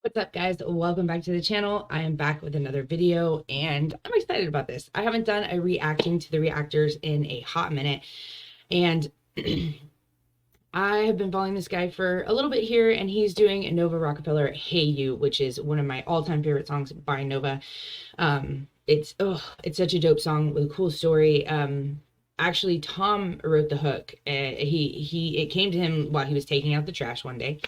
What's up, guys? Welcome back to the channel. I am back with another video and I'm excited about this. I haven't done a reacting to the reactors in a hot minute, and I have been following this guy for a little bit here, and he's doing Nova Rockefeller Hey You, which is one of my all-time favorite songs by Nova. It's such a dope song with a cool story. Actually, Tom wrote the hook. It came to him while he was taking out the trash one day,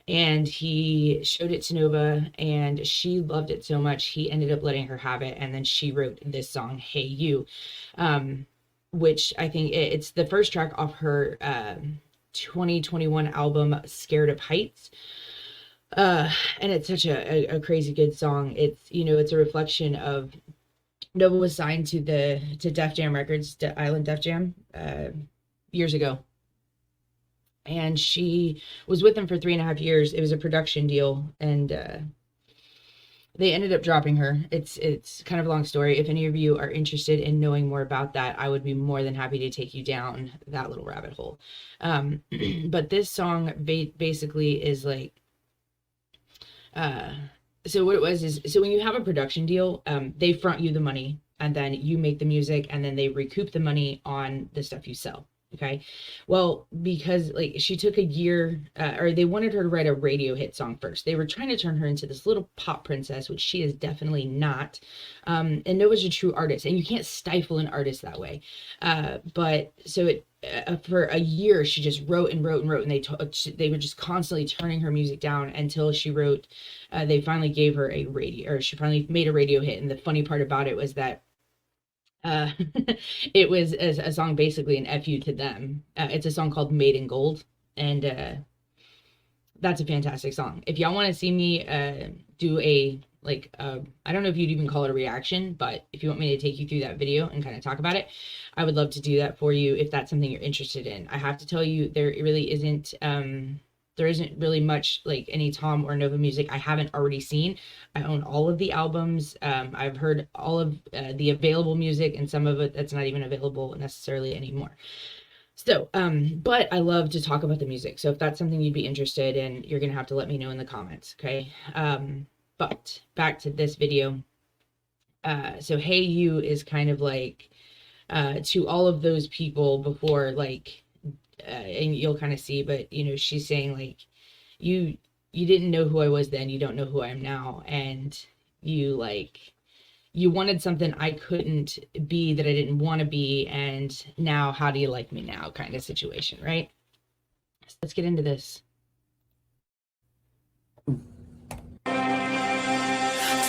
and he showed it to Nova, and she loved it so much he ended up letting her have it, and then she wrote this song Hey You, which I think it's the first track off her 2021 album Scared of Heights. And it's such a crazy good song. It's a reflection of Nova was signed to Def Jam Records, Island Def Jam, years ago, and she was with them for 3.5 years. It was a production deal, and they ended up dropping her. It's kind of a long story. If any of you are interested in knowing more about that, I would be more than happy to take you down that little rabbit hole. But this song basically is like, so what it was is, so when you have a production deal, they front you the money, and then you make the music, and then they recoup the money on the stuff you sell. Okay. Well, because like she took a year, or they wanted her to write a radio hit song first. They were trying to turn her into this little pop princess, which she is definitely not. And Nova's a true artist, and you can't stifle an artist that way. But so for a year, she just wrote and wrote and wrote, and they were just constantly turning her music down until she wrote, they finally gave her a radio, or she finally made a radio hit. And the funny part about it was that it was a song basically an FU to them. It's a song called Made in Gold, and that's a fantastic song. If y'all want to see me do a I don't know if you'd even call it a reaction, but if you want me to take you through that video and kind of talk about it, I would love to do that for you if that's something you're interested in. I have to tell you, there really isn't really much like any Tom or Nova music I haven't already seen. I own all of the albums. I've heard all of the available music, and some of it that's not even available necessarily anymore. So, but I love to talk about the music. So if that's something you'd be interested in, you're going to have to let me know in the comments. Okay. But back to this video. So Hey You is kind of like, to all of those people before, like, and you'll kind of see, but she's saying like, you didn't know who I was then, you don't know who I am now, and you wanted something I couldn't be, that I didn't want to be, and now how do you like me now, kind of situation, right? So let's get into this. Took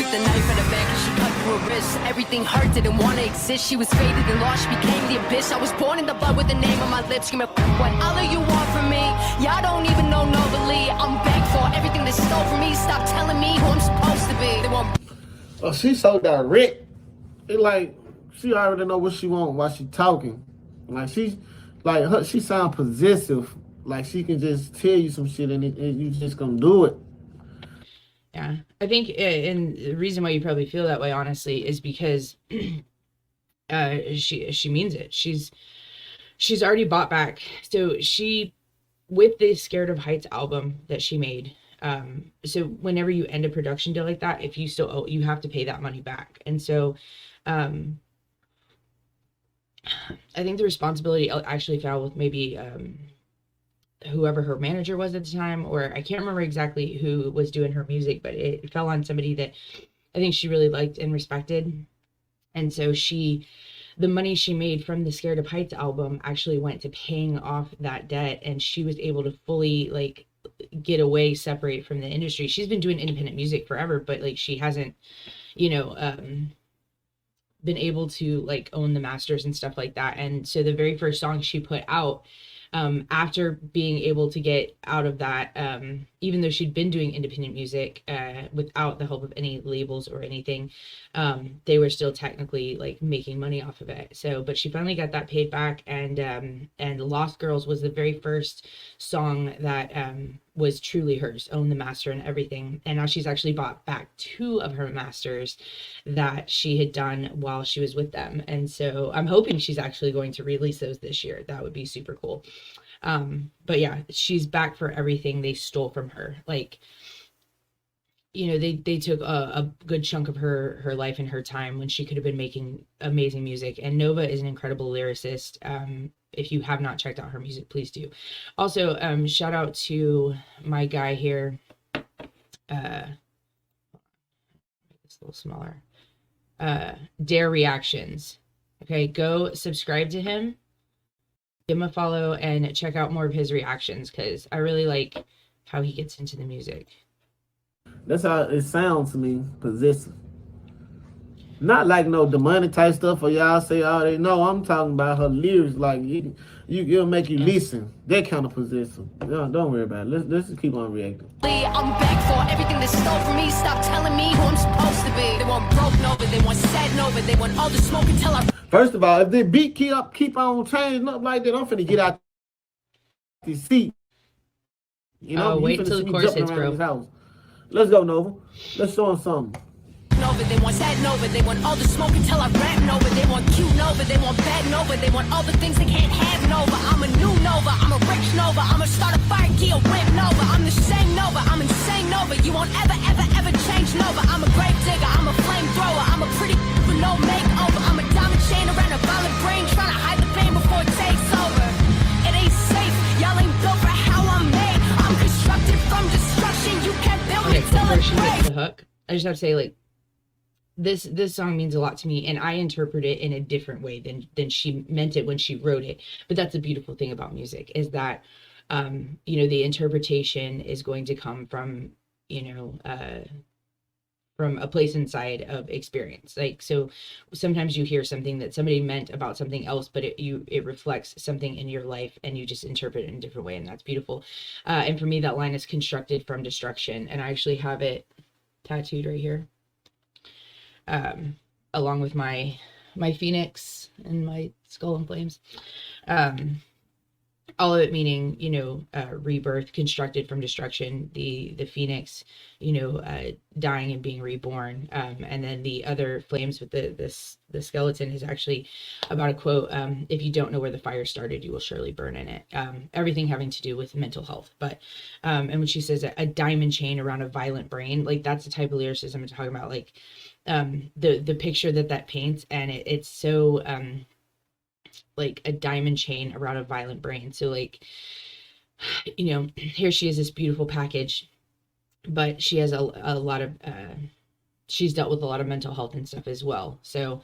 the knife out of back and she cut through her wrist. Everything hurt, didn't want to exist. She was faded and lost, she became the abyss. I was born in the blood with the name on my lips. Screaming, what all of you want from me? Y'all don't even know Nobly. I'm back for everything they stole from me. Stop telling me who I'm supposed to be. They want. Oh, she's so direct. It like she already know what she want while she talking. Like she sound possessive. Like she can just tell you some shit and you just gonna do it. Yeah, I think, and the reason why you probably feel that way, honestly, is because she means it. She's already bought back. So with the Scared of Heights album that she made, so whenever you end a production deal like that, if you still owe, you have to pay that money back. And so I think the responsibility actually fell with maybe whoever her manager was at the time, or I can't remember exactly who was doing her music, but it fell on somebody that I think she really liked and respected. And so the money she made from the Scared of Heights album actually went to paying off that debt, and she was able to fully like get away, separate from the industry. She's been doing independent music forever, but like she hasn't, been able to like own the masters and stuff like that. And so the very first song she put out, after being able to get out of that, even though she'd been doing independent music without the help of any labels or anything, they were still technically like making money off of it. So, but she finally got that paid back, and Lost Girls was the very first song that was truly hers, owned the master and everything. And now she's actually bought back 2 of her masters that she had done while she was with them. And so I'm hoping she's actually going to release those this year. That would be super cool. But yeah, she's back for everything they stole from her. Like, you know, they took a good chunk of her life and her time when she could have been making amazing music. And Nova is an incredible lyricist. If you have not checked out her music, please do. Also, shout out to my guy here. It's a little smaller. Dare Reactions. Okay, go subscribe to him, give him a follow, and check out more of his reactions, because I really like how he gets into the music. That's how it sounds to me, possessive. Not like no demonic type stuff, or y'all say all they know. I'm talking about her lyrics, like it'll make you listen. That kind of possessive. No, don't worry about it. Let's just keep on reacting. I'm back for everything they stole from me. Stop telling me who I'm supposed to be. They want broke Nova, they want sad Nova, they want all the smoke until I. First of all, if the beat keep on changing up like that, I'm finna get out the seat. You know, wait till the chorus hits, bro. Let's go, Nova. Let's show them something. Nova, they want sad Nova, they want all the smoke until I rap Nova, they want cute Nova, they want bad Nova, they want all the things they can't have Nova. I'm a new Nova, I'm a rich Nova, I'm a start a fire key, a whip Nova, I'm the same Nova, I'm insane Nova, you won't ever change Nova. I'm a grave digger, I'm a flamethrower, I'm a pretty with no makeover, I'm a diamond chain around a violent brain, trying to hide the pain before it takes over. It ain't safe, y'all ain't built for how I'm made, I'm constructed from destruction, you can't build me till it breaks. The hook, I just have to say, like, this song means a lot to me, and I interpret it in a different way than she meant it when she wrote it. But that's the beautiful thing about music, is that you know, the interpretation is going to come from, you know, from a place inside of experience. Like, so sometimes you hear something that somebody meant about something else, but it reflects something in your life, and you just interpret it in a different way, and that's beautiful. And for me, that line is constructed from destruction, and I actually have it tattooed right here. Along with my phoenix and my skull and flames, all of it meaning, you know, rebirth, constructed from destruction, the phoenix, you know, dying and being reborn, and then the other flames with the skeleton is actually about a quote, if you don't know where the fire started, you will surely burn in it. Everything having to do with mental health. But and when she says a diamond chain around a violent brain, like, that's the type of lyricism I'm talking about. Like, the picture that paints, and it's so like a diamond chain around a violent brain. So, like, you know, here she is, this beautiful package, but she has a lot of she's dealt with a lot of mental health and stuff as well. So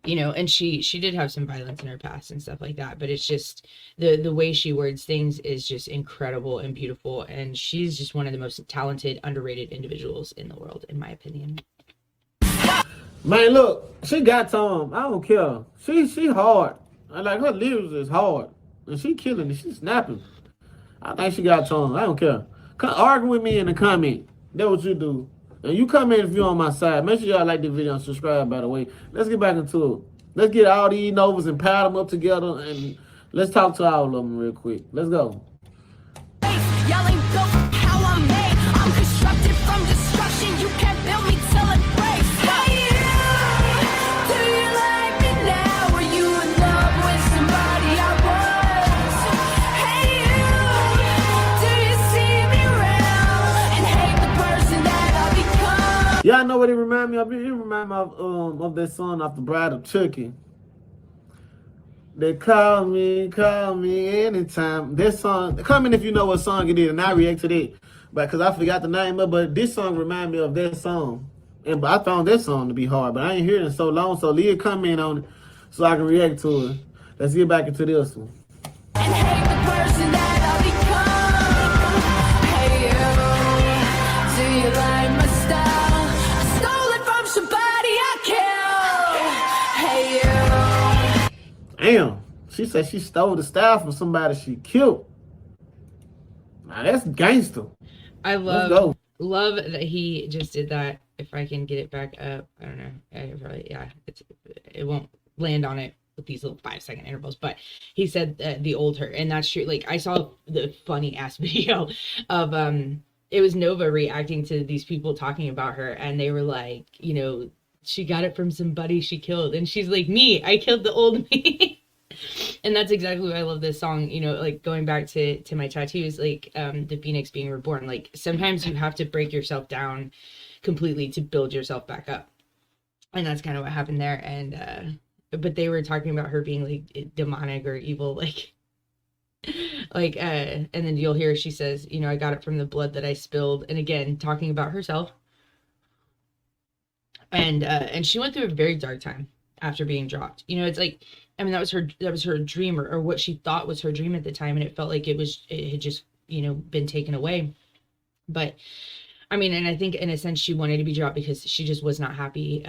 you know, and she did have some violence in her past and stuff like that, but it's just the way she words things is just incredible and beautiful, and she's just one of the most talented, underrated individuals in the world, in my opinion. Man, look, she got time. I don't care. She hard. I like her lyrics is hard, and she killing it. She snapping. I think she got time. I don't care. Come argue with me in the comment. That's what you do. And you come in if you're on my side. Make sure y'all like the video and subscribe, by the way. Let's get back into it. Let's get all these Novas and pile them up together, and let's talk to all of them real quick. Let's go. Y'all ain't built how I'm made. I'm constructed from destruction. You can't build me till it breaks. Hey, you, do you like me now? Are you in love with somebody I was? Hey, you, do you see me around and hate the person that I become? Y'all know what it remind me of? It remind me of that song off the Bride of Chucky. They call me anytime. This song, comment if you know what song it is, and I react to that. But because I forgot the name of it, but this song remind me of that song. And I found that song to be hard, but I ain't heard it in so long, so leave a comment on it so I can react to it. Let's get back into this one. And hate the person that I become. Hey, you, do you like my style? I stole it from somebody I killed. Hey, you. Damn, she said she stole the style from somebody she killed. Now that's gangster. I love that he just did that. If I can get it back up, I don't know. I probably, yeah, it won't land on it with these little 5-second intervals. But he said the old her, and that's true. Like, I saw the funny ass video of it was Nova reacting to these people talking about her, and they were like, you know, she got it from somebody she killed, and she's like, me, I killed the old me. And that's exactly why I love this song, you know, like going back to my tattoos, like the phoenix being reborn. Like sometimes you have to break yourself down completely to build yourself back up. And that's kind of what happened there. And but they were talking about her being like demonic or evil, and then you'll hear she says, you know, I got it from the blood that I spilled. And again, talking about herself. And she went through a very dark time after being dropped. You know, it's like, I mean, that was her dream, or what she thought was her dream at the time, and it felt like it had just, you know, been taken away. But I mean, and I think in a sense she wanted to be dropped because she just was not happy.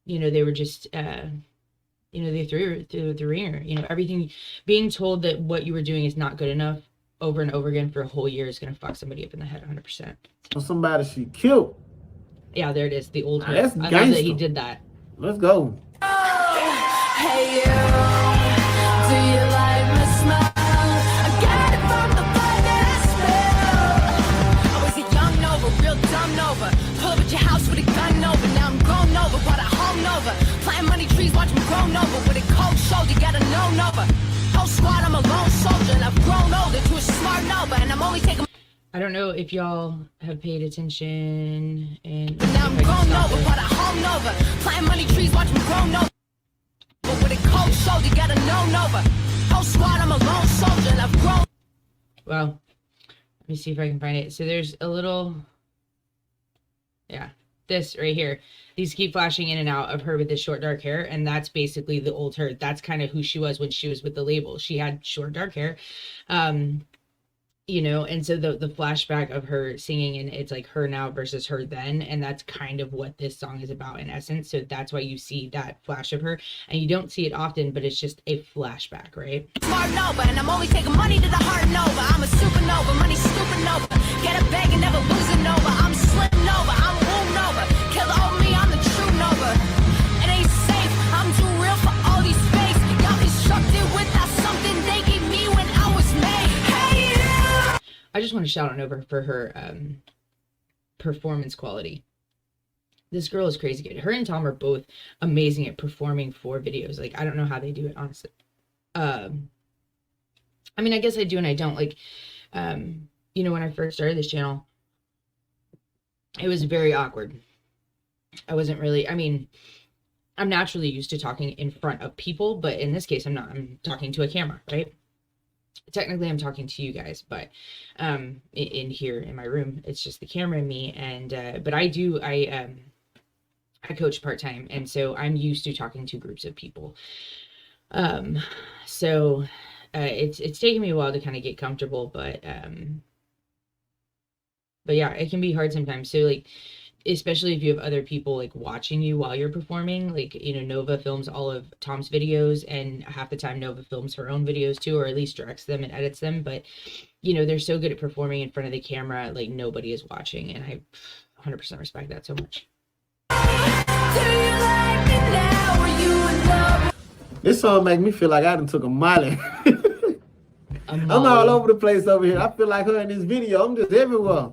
You know, they were just you know, they threw her through the ringer. You know, everything, being told that what you were doing is not good enough over and over again for a whole year is gonna fuck somebody up in the head 100%. Somebody she killed. Yeah, there it is. The old her. That's I love gangster. that he did that. Let's go. Hey you, do you like my smile? I got it from the blood that I spilled. I was a young Nova, real dumb Nova. Pull up at your house with a gun Nova. Now I'm grown Nova, but a home Nova. Planting money trees, watch me grow Nova. With a cold shoulder, gotta know Nova. Whole squad, I'm a lone soldier, and I've grown older to a smart Nova, and I'm only taking. I don't know if y'all have paid attention, and Now I'm grown Nova, but a home Nova. Planting money trees, watch me grow Nova. But with a cold shoulder, gotta know Nova. Whole squad, I'm a lone soldier, and I've grown. well, let me see if I can find it. So there's a little, yeah, this right here. These keep flashing in and out of her with this short dark hair, and that's basically the old her. That's kind of who she was when she was with the label. She had short dark hair. You know, and so the flashback of her singing, and it's like her now versus her then, and that's kind of what this song is about in essence. So that's why you see that flash of her, and you don't see it often, but it's just a flashback, right? Smart Nova, and I'm only taking money to the heart Nova. I'm a supernova, money stupid Nova. Get a bag and never lose a Nova. I'm slim Nova, I'm womb Nova. Kill all me, I'm the true Nova. It ain't safe, I'm too real for all these fakes. Y'all constructed without something they gave me when I was made. Hey, yeah. I just want to shout out Nova for her performance quality. This girl is crazy good. Her and Tom are both amazing at performing for videos. Like, I don't know how they do it, honestly. I mean, I guess I do and I don't. Like, you know, when I first started this channel, it was very awkward. I wasn't really, I mean, I'm naturally used to talking in front of people, but in this case, I'm not. I'm talking to a camera, right? Technically I'm talking to you guys, but in here in my room, it's just the camera and me. And but I coach part-time, and so I'm used to talking to groups of people. So it's taken me a while to kind of get comfortable, but yeah, it can be hard sometimes. So like, especially if you have other people like watching you while you're performing, like, you know, Nova films all of Tom's videos, and half the time Nova films her own videos too, or at least directs them and edits them. But, you know, they're so good at performing in front of the camera, like nobody is watching, and I 100% respect that so much. This song make me feel like I done took a Molly. I'm all over the place over here. I feel like her in this video. I'm just everywhere.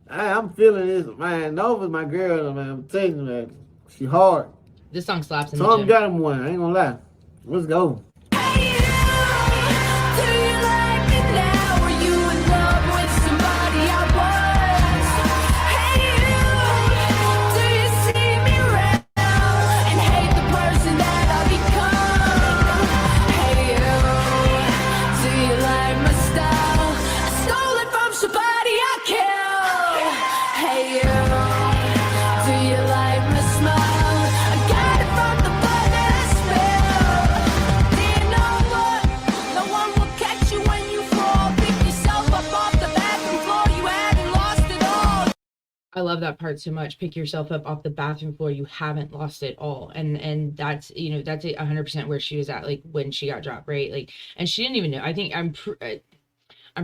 I'm feeling this, man. Nova's my girl, man. I'm telling you, man. She hard. This song slaps in the Tom gym. got him one. I ain't gonna lie. Let's go. I love that part so much. Pick yourself up off the bathroom floor. You haven't lost it all. And that's, you know, that's 100% where she was at, like when she got dropped, right? Like, and she didn't even know. I think I'm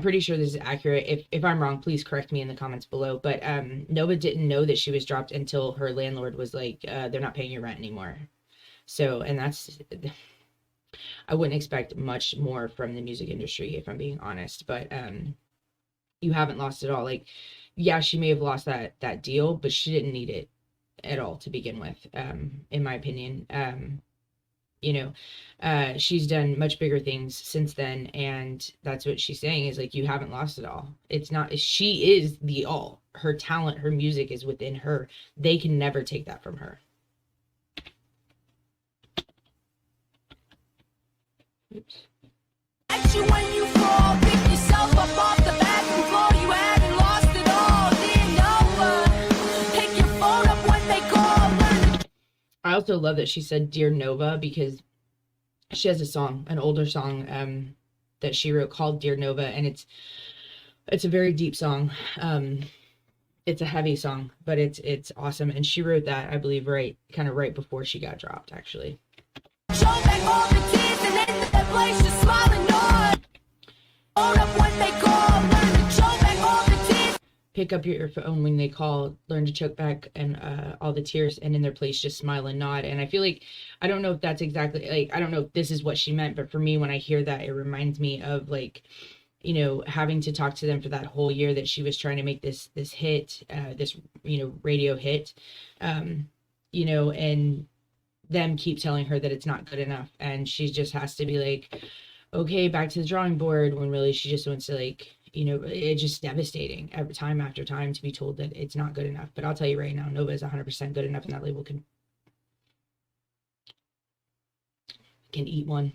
pretty sure this is accurate. If I'm wrong, please correct me in the comments below. But Nova didn't know that she was dropped until her landlord was like, they're not paying your rent anymore. So, and that's, I wouldn't expect much more from the music industry, if I'm being honest. But you haven't lost it all. Like, yeah, she may have lost that deal, but she didn't need it at all to begin with, in my opinion. you know, she's done much bigger things since then, and that's what she's saying is like, you haven't lost it all. It's not, she is the all. Her talent, her music is within her. They can never take that from her. Oops. You when you fall, pick yourself up off the bathroom floor. You hadn't lost it all, didn't know. Pick your phone up when they call. I also love that she said Dear Nova, because she has a song, an older song that she wrote called Dear Nova, and it's a very deep song. It's a heavy song, but it's awesome, and she wrote that, I believe, right before she got dropped, actually. Show back all the kids and then that place just smiling on. Phone up when they call, learn to choke back all the tears. Pick up your phone when they call, learn to choke back and all the tears, and in their place just smile and nod. And I feel like, I don't know if that's exactly, like, I don't know if this is what she meant, but for me, when I hear that, it reminds me of, like, you know, having to talk to them for that whole year that she was trying to make this hit, this, you know, radio hit, you know, and them keep telling her that it's not good enough, and she just has to be like, okay, back to the drawing board, when really she just wants to, like, you know, it's just devastating every time after time to be told that it's not good enough. But I'll tell you right now, Nova is 100% good enough, and that label can eat one.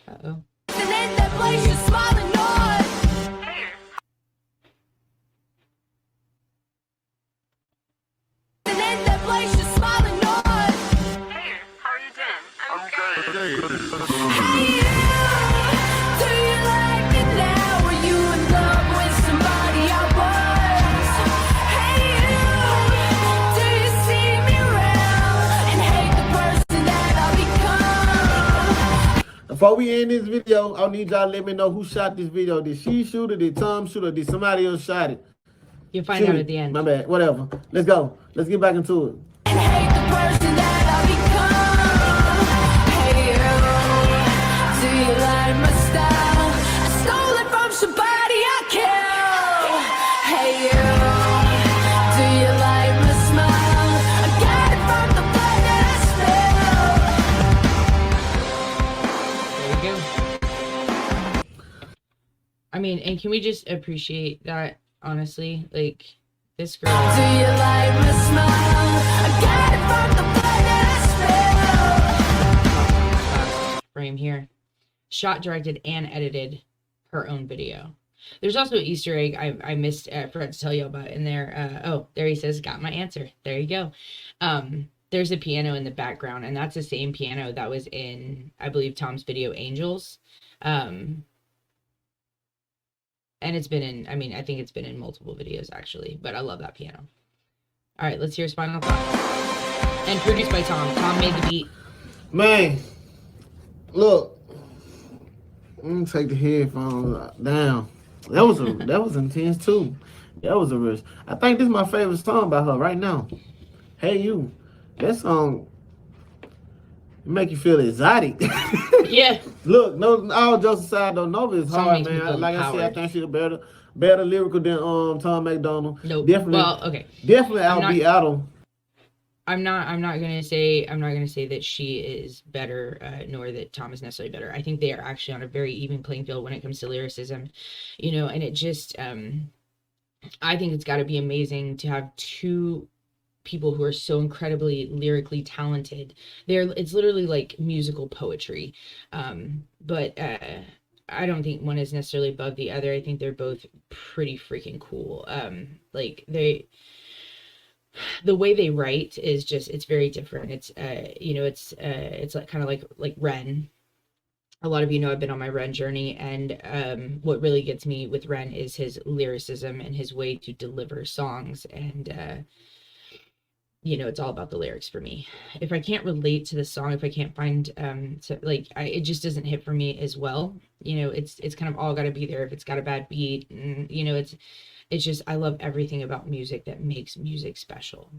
Uh-oh. And then that place just smiling on. And then that place just smiling on. Hey, how are you doing? I'm good. Hey you, do you like me now? Are you in love with somebody I was? Hey you, do you see me around and hate the person that I become? Before we end this video, I need y'all to let me know who shot this video. Did she shoot it? Did Tom shoot it? Did somebody else shot it? You'll find out at the end. My bad. Whatever. Let's go. Let's get back into it. And hate the person that I become. Hey you, do you like my style? I stole it from somebody I killed. Hey you, do you like my smile? I got it from the blood that I spilled. There you go. I mean, and can we just appreciate that, honestly? Like, this girl. Do you like my smile? I got it from the blood that I spilled. Frame here. Shot, directed, and edited her own video. There's also an Easter egg I missed, forgot to tell you about in there. Oh, there he says, got my answer. There you go. There's a piano in the background, and that's the same piano that was in, I believe, Tom's video, Angels. And it's been in, I mean, I think it's been in multiple videos, actually. But I love that piano. All right, let's hear his final thoughts. And produced by Tom. Tom made the beat. Man, look. I'm gonna take the headphones down. That was intense too. That was a risk. I think this is my favorite song by her right now. Hey You. That song make you feel exotic. Yeah. Look, no, all jokes aside, though, Nova is Song hard, makes me man. feel Like I said, I empowered. think she's better lyrical than Tom McDonald. Nope. Definitely. Well, okay. Definitely outbeat Adam. I'm not gonna say that she is better, nor that Tom is necessarily better. I think they are actually on a very even playing field when it comes to lyricism, you know. And it just, I think it's got to be amazing to have two people who are so incredibly lyrically talented. It's literally like musical poetry, but I don't think one is necessarily above the other. I think they're both pretty freaking cool. Like the way they write is just, it's very different. It's you know, it's like kind of like Ren. A lot of you know I've been on my Ren journey, and what really gets me with Ren is his lyricism and his way to deliver songs. And you know, it's all about the lyrics for me. If I can't relate to the song, if I can't find it just doesn't hit for me as well. You know, it's kind of all got to be there. If it's got a bad beat, and you know, it's just, I love everything about music that makes music special.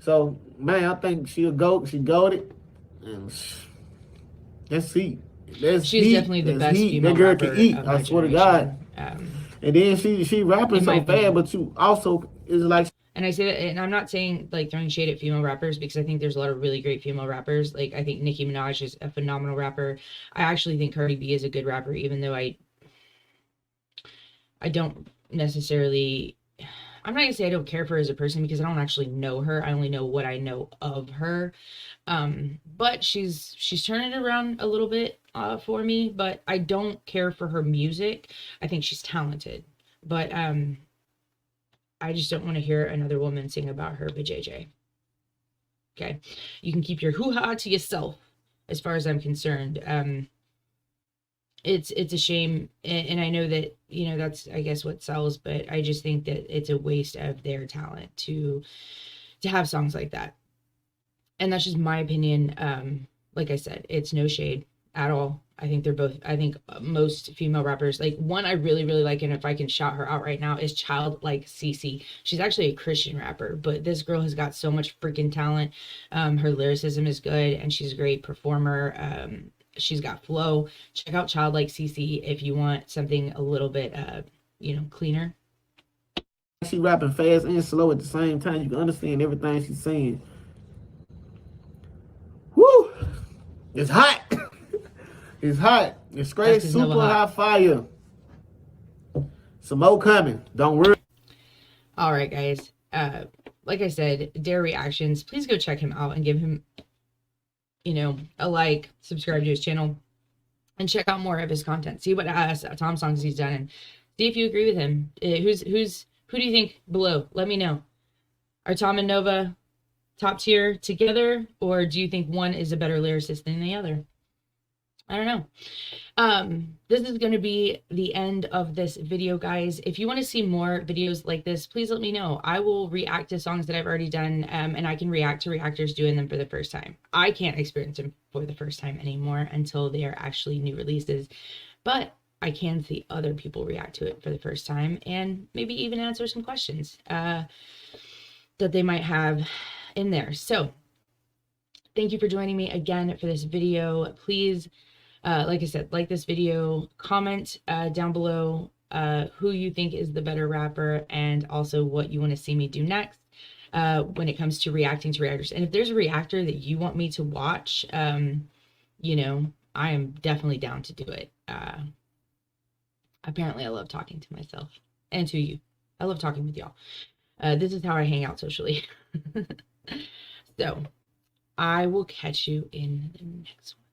So man, I think she a goat. She goated. And let's see. She's definitely the best female that girl rapper can eat. of I my swear to generation. God. And then she rapping In so my bad, opinion. but you also is like. And I say that, and I'm not saying like throwing shade at female rappers, because I think there's a lot of really great female rappers. Like, I think Nicki Minaj is a phenomenal rapper. I actually think Cardi B is a good rapper, even though I don't necessarily, I'm not gonna say I don't care for her as a person, because I don't actually know her. I only know what I know of her. But she's turning it around a little bit for me, but I don't care for her music. I think she's talented, but I just don't want to hear another woman sing about her vajayjay. Okay, you can keep your hoo-ha to yourself, as far as I'm concerned. It's a shame, and I know that, you know, that's, I guess, what sells, but I just think that it's a waste of their talent to have songs like that. And that's just my opinion. Like I said, it's no shade at all. I think they're both, I think most female rappers, like, one I really, really like, and if I can shout her out right now, is Childlike CC. She's actually a Christian rapper, but this girl has got so much freaking talent. Her lyricism is good, and she's a great performer. She's got flow. Check out Childlike CC if you want something a little bit, you know, cleaner. She rapping fast and slow at the same time. You can understand everything she's saying. Woo! It's hot. It's hot. It's straight super hot fire. Some more coming. Don't worry. All right, guys. Like I said, Dare Reactions. Please go check him out and give him, you know, a like, subscribe to his channel, and check out more of his content. See what Tom songs he's done, and see if you agree with him. Who do you think below? Let me know. Are Tom and Nova top tier together, or do you think one is a better lyricist than the other? I don't know. This is going to be the end of this video, guys. If you want to see more videos like this, please let me know. I will react to songs that I've already done, and I can react to reactors doing them for the first time. I can't experience them for the first time anymore until they are actually new releases, but I can see other people react to it for the first time, and maybe even answer some questions that they might have in there. So thank you for joining me again for this video. Please, like I said, like this video, comment down below who you think is the better rapper, and also what you want to see me do next when it comes to reacting to reactors. And if there's a reactor that you want me to watch, you know, I am definitely down to do it. Apparently I love talking to myself and to you. I love talking with y'all. This is how I hang out socially. So I will catch you in the next one.